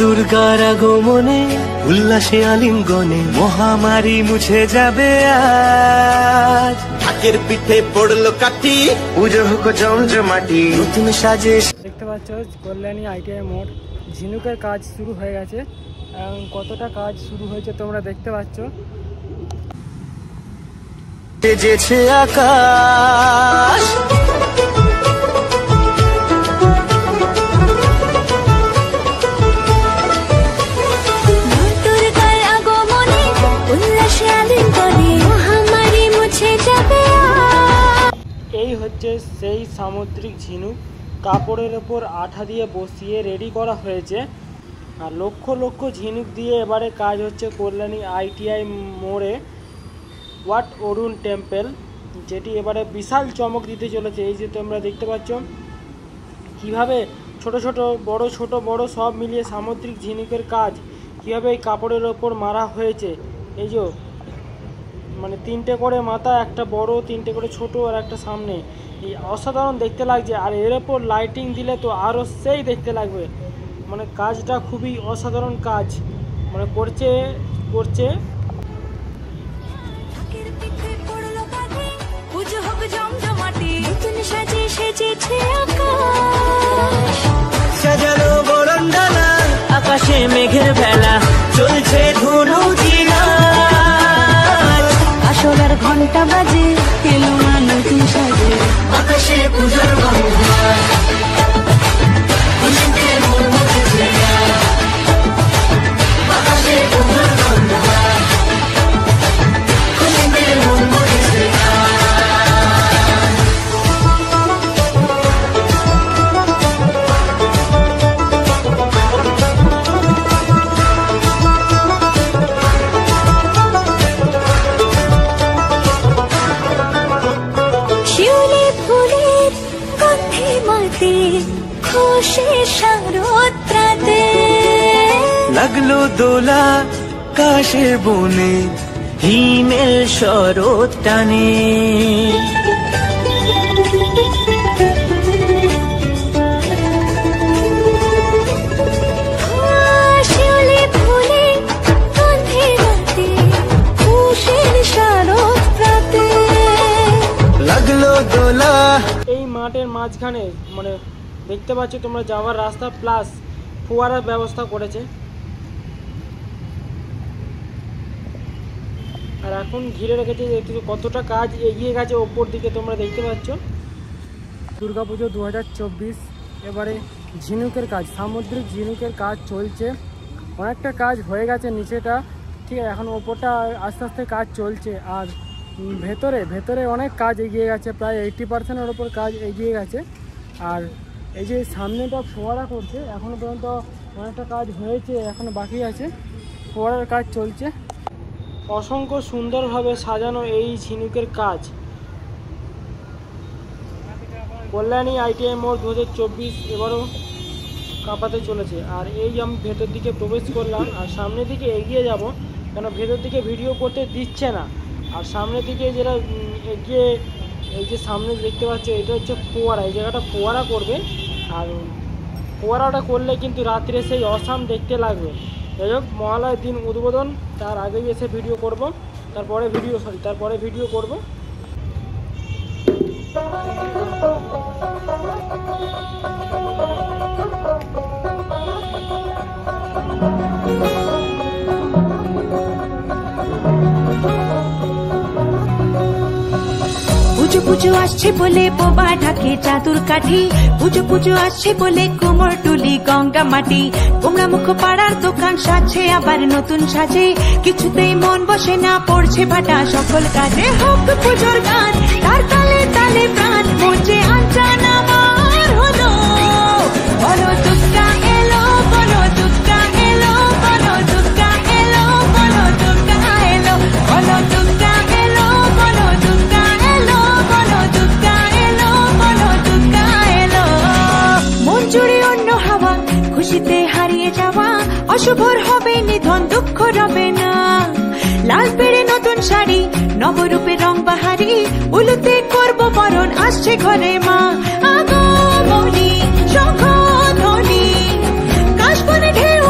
দুর্গার আগমনে উল্লাসে আলিঙ্গনে মহামারী মুছে যাবে আজ। ঢাকের পিঠে পড়লো কাঠি, পুজো হোক জমজমাটি, নতুন সাজে। দেখতে পাচ্ছ কল্যাণী ITI মোড়, ঝিনুকের কাজ শুরু হয়ে গেছে। কতটা কাজ শুরু হয়েছে তোমরা দেখতে পাচ্ছ। সেজেছে আকাশ, এই হচ্ছে সেই সামুদ্রিক ঝিনুক, কাপড়ের ওপর আঠা দিয়ে বসিয়ে রেডি করা হয়েছে। আর লক্ষ লক্ষ ঝিনুক দিয়ে এবারে কাজ হচ্ছে কল্যাণী ITI মোড়ে ওয়াট অরুণ টেম্পল, যেটি এবারে বিশাল চমক দিতে চলেছে। এই যে তোমরা দেখতে পাচ্ছ কিভাবে ছোট ছোট বড় সব মিলিয়ে সামুদ্রিক ঝিনুকের কাজ কীভাবে এই কাপড়ের ওপর মারা হয়েছে। এই যে মানে 3টে করে মাথা, একটা বড়, 3টে করে ছোট আর একটা সামনে। এই অসাধারণ দেখতে লাগছে। আর এর ওপর লাইটিং দিলে তো আরও সেই দেখতে লাগবে। মানে কাজটা খুবই অসাধারণ কাজ মানে করছে। সাজানো বরণডালা, আকাশে মেঘের ভেলা, চলছে ধনু জিনা, আসলার ঘন্টা বাজে, এলো না নতুন সাজে, আকাশে পূজার গন্ধা, খুশিতে মন মুখেছে আকাশে পূজার গন্ধা, খুশিতে মন মুখেছে। লাগলো দোলা কাশের বনে, হিমেল শরৎ টানে, লাগলো দোলা। এই মাঠের মাঝখানে মানে দেখতে পাচ্ছ তোমরা যাওয়ার রাস্তা প্লাস ফোয়ারার ব্যবস্থা করেছে। আর এখন ঘিরে রেখেছে কতটা কাজ এগিয়ে গেছে ওপর দিকে তোমরা দেখতে পাচ্ছ। দুর্গাপুজো 2024 এবারে ঝিনুকের কাজ, সামুদ্রিক ঝিনুকের কাজ চলছে। অনেকটা কাজ হয়ে গেছে নিচেটা, ঠিক আছে। এখন ওপরটা আস্তে আস্তে কাজ চলছে। আর ভেতরে অনেক কাজ এগিয়ে গেছে, প্রায় 80%-এর ওপর কাজ এগিয়ে গেছে। আর এই যে সামনেটা ফোয়ারা করছে, এখনও পর্যন্ত অনেকটা কাজ হয়েছে, এখনও বাকি আছে, ফোয়ারার কাজ চলছে। অসংখ্য সুন্দরভাবে সাজানো এই ঝিনুকের কাজ কল্যাণী ITI মোড় 2024 এবারও কাঁপাতে চলেছে। আর এই আমি ভেতর দিকে প্রবেশ করলাম, আর সামনের দিকে এগিয়ে যাব, কেন ভেতর দিকে ভিডিও করতে দিচ্ছে না। আর সামনের দিকে যেটা এগিয়ে, এই যে সামনে দেখতে পাচ্ছ এটা হচ্ছে ফোয়ারা, এই জায়গাটা ফোয়ারা করবে। আর ফোয়ারাটা করলে কিন্তু রাত্রে সেই অসাম দেখতে লাগবে। যাই হোক, মহালয়ের দিন উদ্বোধন, তার আগেই এসে ভিডিও করব, তারপরে ভিডিও করব। পুজো আসছে বলে বোবা ঢাকে চাদুর কাঠি, পুজো আসছে বলে কোমর টুলি গঙ্গা মাটি, তোমরা মুখ পাড়ার দোকান সাজছে আবার নতুন সাজে, কিছুতেই মন বসে না, পড়ছে ভাটা সকল কাজে। হোক পুজোর গান, তার তালে তালে প্রাণ, মঞ্চে আঞ্চান আমার হলো, বলো দুর্গা এলো, বলো দুর্গা এলো, বলো দুর্গা এলো, বলো দুর্গা এলো, বলো দুর্গা এলো, বলো দুর্গা এলো, বলো দুর্গা এলো, বলো দুর্গা এলো। মন জুড়ে অন্য হাওয়া, খুশিতে হারিয়ে যাওয়া, অশুভর হবে নিধন, দুঃখ রবে না। লাল পেড়ে নতুন শাড়ি, নবরূপে রং বাহারি, উলুতে করবো বরণ, আসছে ঘরে মা। আগমনী শঙ্খ ধ্বনি, কাশবনে ঢেউ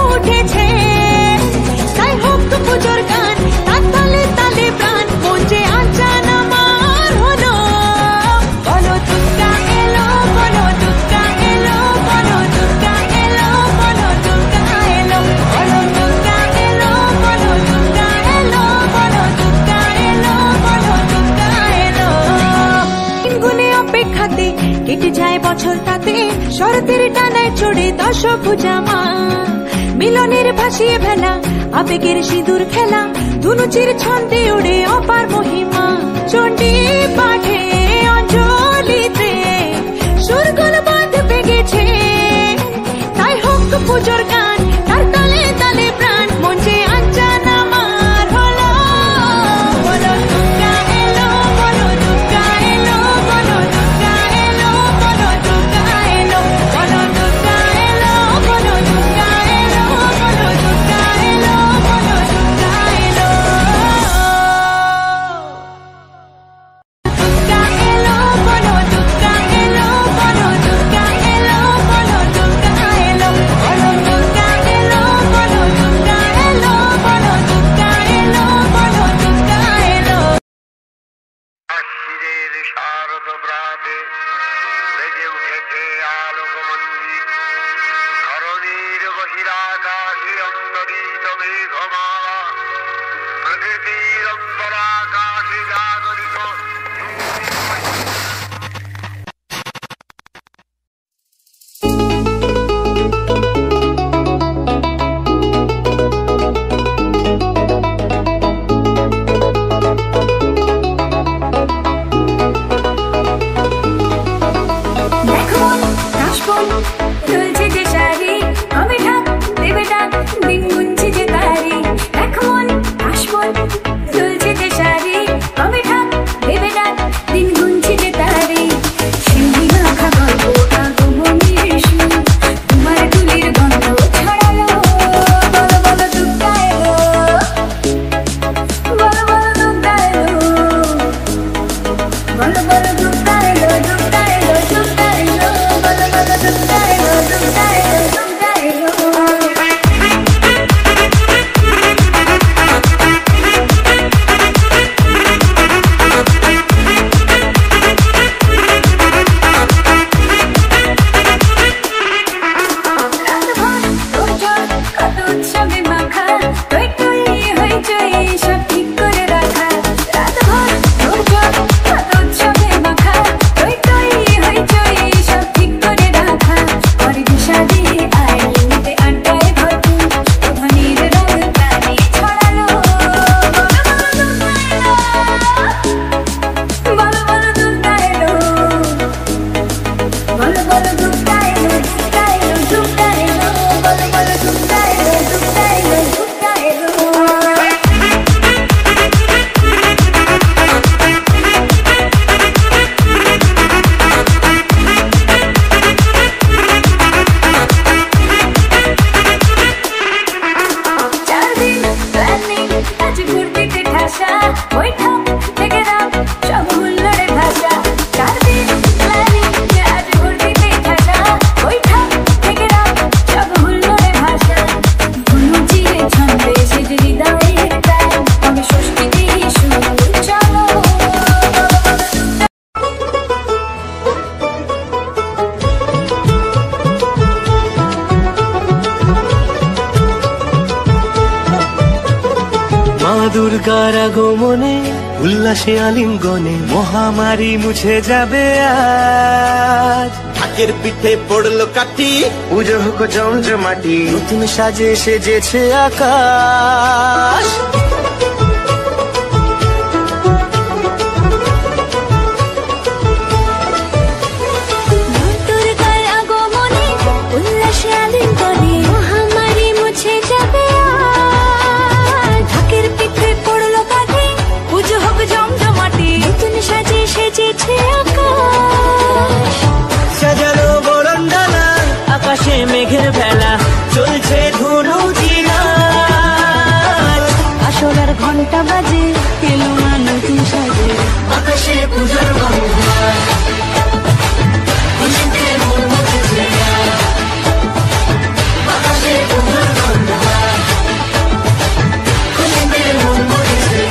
বছর তাতে শরতের টানায় চড়ে দশভুজা মা। মিলনের ভাসিয়ে ভেলা আবেগের সিঁদুর খেলা, ধুনুচির ছন্দে ওড়ে অপার মহিমা। চণ্ডী পাঠে অঞ্জলিতে সুরগুলো বাঁধবে গেছে, তাই হোক পুজোর গান তার তালে তালে প্রাণ। মঞ্চে আঞ্জান আমার হলো, বলো দুর্গা এলো, বলো দুর্গা এলো, বলো দুর্গা এলো, বলো দুর্গা এলো, বলো দুর্গা এলো, বলো দুর্গা এলো, বলো দুর্গা এলো, বলো দুর্গা এলো। দুর্গা এলো, বলো দুর্গা এলো, বলো দুর্গা এলো, বলো দুর্গা এলো, বলো দুর্গা এলো, বলো দুর্গা এলো, বলো দুর্গা এলো, বলো দুর্গা এলো। আশ্বিনের শারদ প্রাতে বেজে উঠেছে আলোকমন্দির, ধরণীর বহিরাকাশে অন্তরিত মেঘমালা, প্রকৃতির অন্তরাকাশে জাগরিত দেখো কাশবন দুলছে যে শাড়ি, কবে ঢাক দেবে ডাক দিন গুনছে যে তারি। দেখো কাশবন দুলছে যে শাড়ি, কবে ঢাক দেবে ডাক দিন গুনছে যে তারি। সিন্ধি মাখা গল্প আগমনীর সুর, তোমার তুলির গন্ধ ছড়ালো। বলো বলো দুর্গা এলো, বলো বলো দুর্গা এলো, বলো বলো দুর্গা এলো, দুর্গা এলো, দুর্গা এলো, বলো বলো দুর্গা এলো, দুর্গা এলো, দুর্গা এলো। রাতভর তোরজোর কত উৎসবে মাখা, টই টই হইচই সব ঠিক করে রাখা। রাতভর তোরজোর কত উৎসবে মাখা, টই টই হইচই সব ঠিক করে রাখা। পরে বিষাদে আইলিতে আড্ডায় ভরপুর, ধ্বনির রং প্রাণে ছড়ালো। বলো বলো দুর্গা এলো, বলো বলো দুর্গা এলো, দুর্গা এলো, দুর্গা এলো, বলো বলো দুর্গা এলো, দুর্গা এলো, দুর্গা এলো। চারদিন প্ল্যানিং আজ ঘুরতিতে ঠাসা, বৈঠক থেকে রাত সব হুল্লোড়ে ভাষা। চারদিন প্ল্যানিং আজ ঘুরতিতে ঠাসা, বৈঠক থেকে রাত সব হুল্লোড়ে ভাষা। ধনুচিরে ছন্দে সেজে হৃদয়ের তাল, তবে ষষ্ঠীতে শুরু চলো। মা দুর্গার আগমনে উল্লাসে আলিঙ্গনে মহামারী মুছে যাবে আজ। ঢাকের পিঠে পড়লো কাঠি, পুজো হোক জমজমাটি, নতুন সাজে সেজেছে আকাশ। দুর্গার আগমনে উল্লাসে আলিঙ্গনে মহামারী মুছে যাবে আজ। ঢাকের পিঠে পড়লো কাঠি, পুজো হোক জমজমাটি, নতুন সাজে সেজেছে আকাশ। সাজানো বরণডালা, আকাশে মেঘের ভেলা, চলছে ধনুচি নাচ। আসলার ঘন্টা বাজে এলো মা নতুন সাজে, আকাশে পূজার গন্ধ, খুশিতে মন মুছেছে আজ। আকাশে পূজার গন্ধ, খুশিতে মন মুছেছে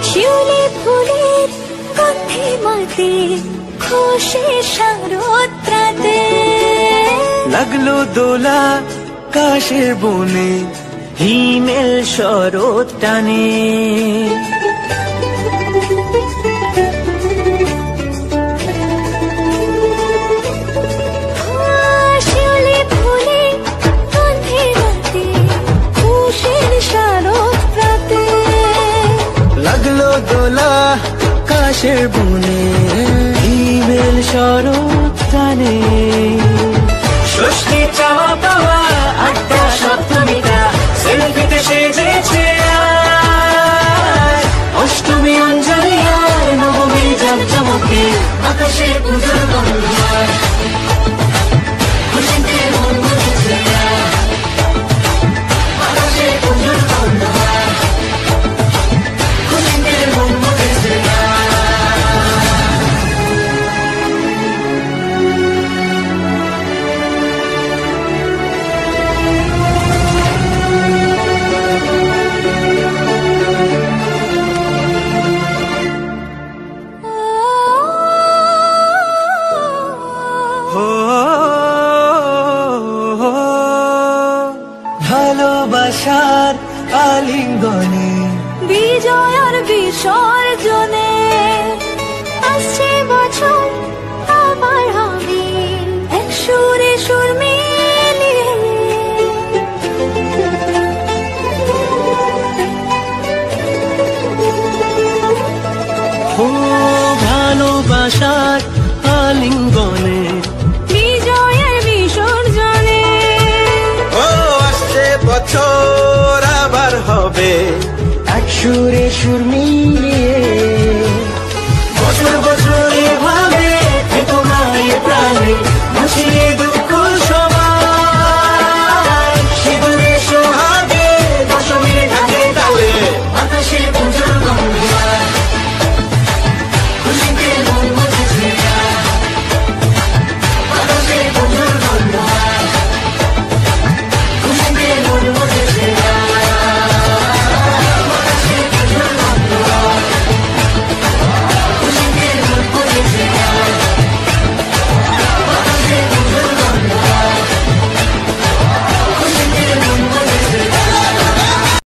শিউলি ফুলের গন্ধে মাতে খুশি শারদরাতে লাগলো দোলা কাশের বনে হিমেল শরৎ টানে শিউলি ফুলে গন্ধে রাতে খুশির শারদরাতে লাগলো দোলা কাশের বনে হিমেল শরৎ টানে ষষ্ঠী চাওয়া পাওয়া আড্ডা সপ্তমীটা সেলফিতে সেজেছে অষ্টমী অঞ্জলি আর নবমী জাঁকজমকে আকাশে পুজোর গন্ধ খুশিতে মন মুখেছে আকাশে পুজোর গন্ধ খুশিতে মন মুখেছে ভালোবাসার আলিঙ্গনে বিজয় আর বিসর্জনে আসছে বছর আবার হবে এক সুরে সুর মিলিয়ে ও ভালোবাসার আলিঙ্গনে বিজয় আর বিসর্জনে ও আসছে বছর আবার হবে এক সুরে সুর মিলিয়ে